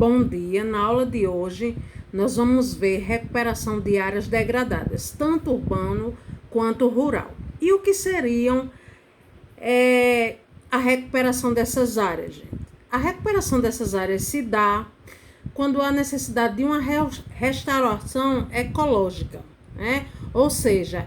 Bom dia, na aula de hoje nós vamos ver recuperação de áreas degradadas, tanto urbano quanto rural. E o que seriam a recuperação dessas áreas, gente? A recuperação dessas áreas se dá quando há necessidade de uma restauração ecológica, né? Ou seja,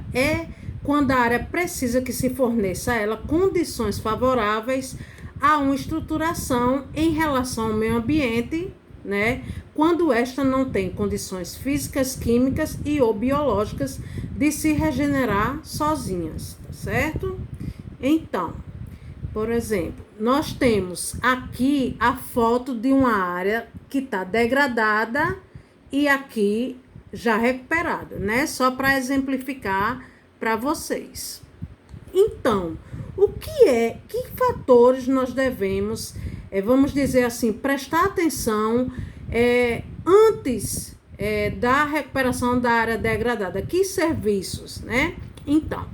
quando a área precisa que se forneça a ela condições favoráveis a uma estruturação em relação ao meio ambiente, né? Quando esta não tem condições físicas, químicas e ou biológicas de se regenerar sozinhas, tá certo? Então, por exemplo, nós temos aqui a foto de uma área que está degradada e aqui já recuperada, né? Só para exemplificar para vocês. Então, que fatores nós devemos, vamos dizer assim, prestar atenção antes da recuperação da área degradada? Que serviços, né? Então,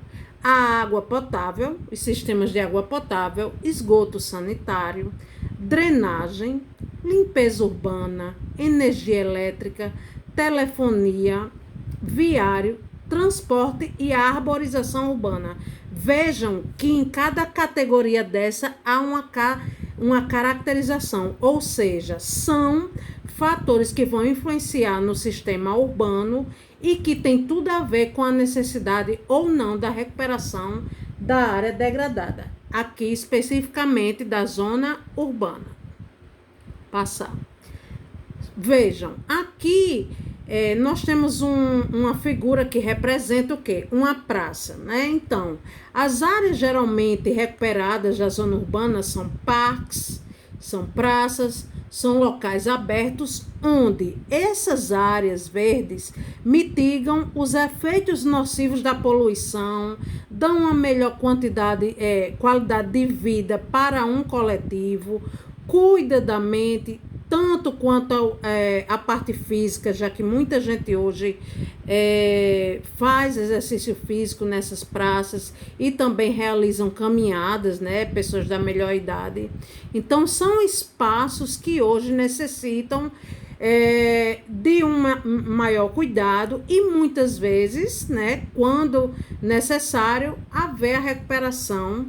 a água potável, os sistemas de água potável, esgoto sanitário, drenagem, limpeza urbana, energia elétrica, telefonia, viário, transporte e arborização urbana. Vejam que em cada categoria dessa há uma caracterização, ou seja, são fatores que vão influenciar no sistema urbano e que tem tudo a ver com a necessidade ou não da recuperação da área degradada, aqui especificamente da zona urbana. Passar. Vejam, aqui nós temos uma figura que representa o quê? Uma praça, né? Então, as áreas geralmente recuperadas da zona urbana são parques, são praças, são locais abertos onde essas áreas verdes mitigam os efeitos nocivos da poluição, dão uma melhor qualidade de vida para um coletivo, cuida da mente, tanto quanto a parte física, já que muita gente hoje faz exercício físico nessas praças e também realizam caminhadas, né? Pessoas da melhor idade. Então, são espaços que hoje necessitam de um maior cuidado e muitas vezes, né, quando necessário, haver a recuperação.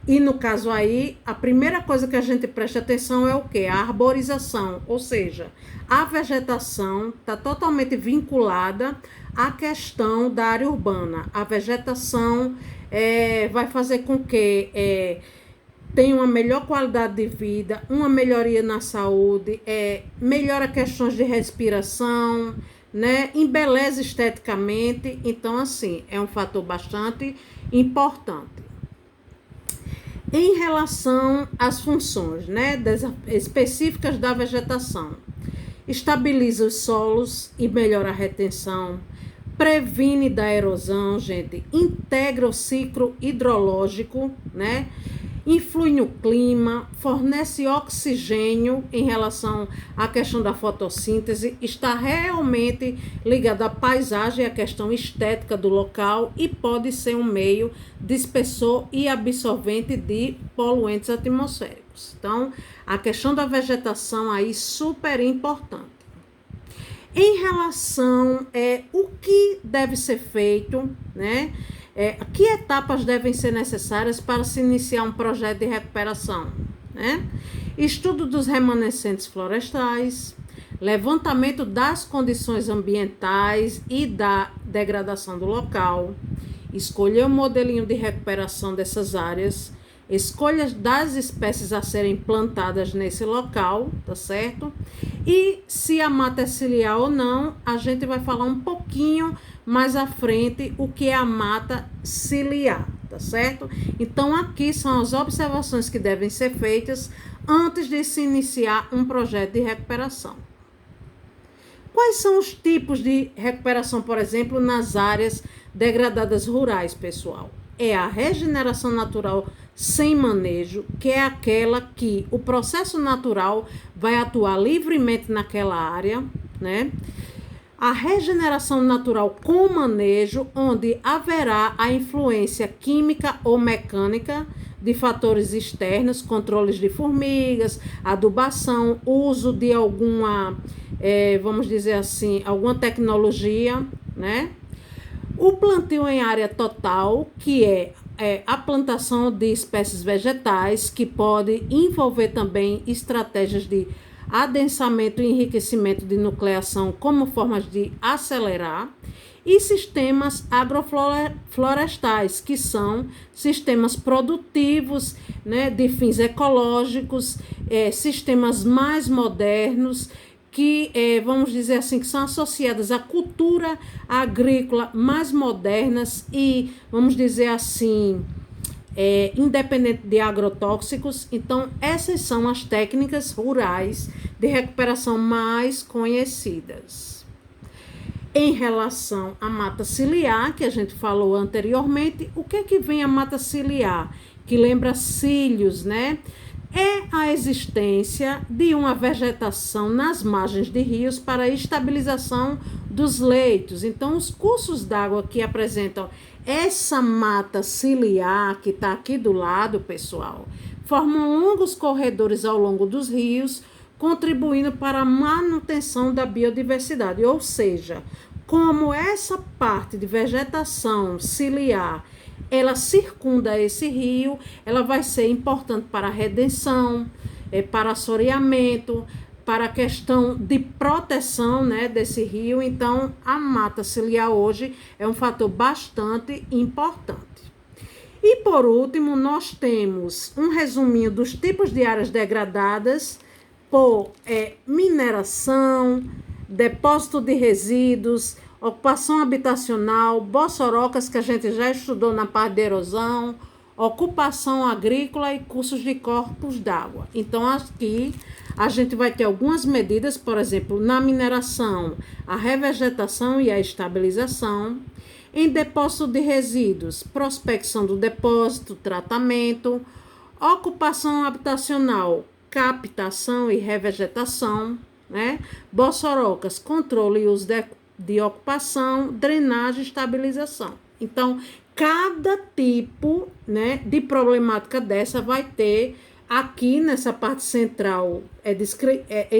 E no caso aí, a primeira coisa que a gente presta atenção é o quê? A arborização, ou seja, a vegetação está totalmente vinculada à questão da área urbana. A vegetação vai fazer com que tenha uma melhor qualidade de vida, uma melhoria na saúde, melhora questões de respiração, né? Embeleza esteticamente. Então, assim, é um fator bastante importante. Em relação às funções, né, específicas da vegetação, estabiliza os solos e melhora a retenção, previne da erosão, gente, integra o ciclo hidrológico, né, influi no clima, fornece oxigênio em relação à questão da fotossíntese, está realmente ligada à paisagem e à questão estética do local e pode ser um meio dispersor e absorvente de poluentes atmosféricos. Então, a questão da vegetação aí super importante. Em relação o que deve ser feito, né? Que etapas devem ser necessárias para se iniciar um projeto de recuperação, né? Estudo dos remanescentes florestais, levantamento das condições ambientais e da degradação do local, escolher um modelinho de recuperação dessas áreas, escolha das espécies a serem plantadas nesse local, tá certo? E se a mata é ciliar ou não, a gente vai falar um pouquinho mais à frente o que é a mata ciliar, tá certo? Então, aqui são as observações que devem ser feitas antes de se iniciar um projeto de recuperação. Quais são os tipos de recuperação, por exemplo, nas áreas degradadas rurais, pessoal? É a regeneração natural sem manejo, que é aquela que o processo natural vai atuar livremente naquela área, né? A regeneração natural com manejo, onde haverá a influência química ou mecânica de fatores externos, controles de formigas, adubação, uso de alguma, vamos dizer assim, alguma tecnologia, né? O plantio em área total, que é a plantação de espécies vegetais, que pode envolver também estratégias de adensamento e enriquecimento de nucleação como formas de acelerar, e sistemas agroflorestais, que são sistemas produtivos, né, de fins ecológicos, sistemas mais modernos, que, vamos dizer assim, que são associadas à cultura agrícola mais modernas e, vamos dizer assim, independente de agrotóxicos. Então, essas são as técnicas rurais de recuperação mais conhecidas. Em relação à mata ciliar, que a gente falou anteriormente, o que é que vem a mata ciliar? Que lembra cílios, né? É a existência de uma vegetação nas margens de rios para a estabilização dos leitos. Então, os cursos d'água que apresentam essa mata ciliar, que está aqui do lado, pessoal, formam longos corredores ao longo dos rios, contribuindo para a manutenção da biodiversidade. Ou seja, como essa parte de vegetação ciliar, ela circunda esse rio, ela vai ser importante para a redenção, para assoreamento, para a questão de proteção, né, desse rio. Então, a mata ciliar hoje é um fator bastante importante. E, por último, nós temos um resuminho dos tipos de áreas degradadas por mineração, depósito de resíduos, ocupação habitacional, bossorocas, que a gente já estudou na parte de erosão, ocupação agrícola e cursos de corpos d'água. Então, aqui a gente vai ter algumas medidas, por exemplo, na mineração, a revegetação e a estabilização. Em depósito de resíduos, prospecção do depósito, tratamento. Ocupação habitacional, captação e revegetação, né? Bossorocas, controle e uso de ocupação, drenagem e estabilização. Então, cada tipo, né, de problemática dessa vai ter aqui nessa parte central,